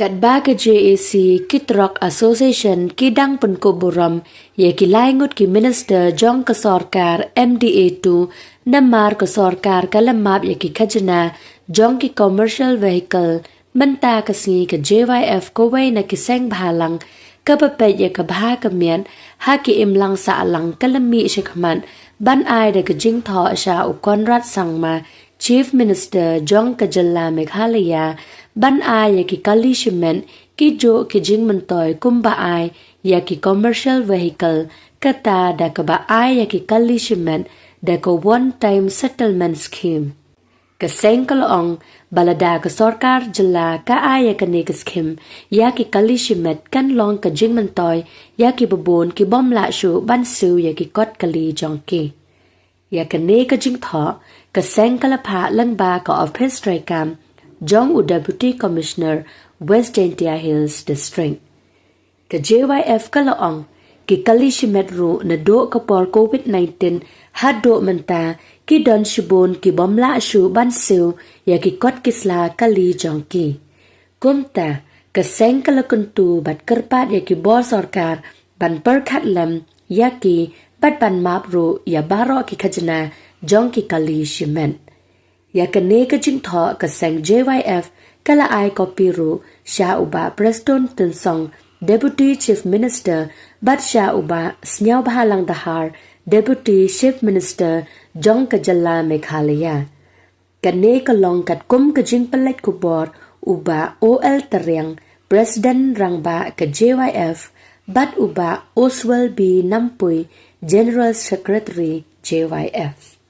Kat ba ke JAC Kitrok Association kidang penkuburam ye ki laingut ki minister jong ke sorkar MDA2 namar ke sorkar kalamap ye ki khajna jong ki commercial vehicle menta kasi ke JYF ko wai na ki seng bhalang ke papet ye ke bha ke mien ha ki imlang sa alang kalami shikman ban ai de ke jing tho sha u konrad sangma Chief Minister Jong Kajalla Meghalaya ban ai ya ki kali shimet ki jo ki jing mentoy kumba ai ya ki commercial vehicle kata da ka ba ai ya ki kali shimet da ko one time settlement scheme ka seng kalong balada ka sorkar jilla ka ai ya ka ne ka scheme ya ki kali shimet kan long ka jing mentoy ya ki babon ki bom la shu ban su ya ki kot kali jong ki ya ka ne ka jing tho ka seng kalapha lang ba ka office traikam Jong u Deputy Commissioner West Jentia Hills District. Ka JYF kalaong ki kali shimet ru na do ka por COVID-19 had do menta ki don shibon ki bomla shu ban siu ya ki kot kisla kali jong ki. Kumta ka seng kala kyntu bat kerpat ya ki bor sorkar ban perkat lam ya ki bat ban map ru ya baro ki khajna jong ki kali shimet. Ya kene ka jing tho ka seng JYF kala ai kopi ru sha uba Preston Tinsong Deputy Chief Minister bat sha uba snyau bahalang dahar Deputy Chief Minister Jong Kajalla Meghalaya. Kene ka long kat kum ka jing palet kubor uba OL Taryang President rangba ka JYF bat uba Oswald B Nampui General Secretary JYF.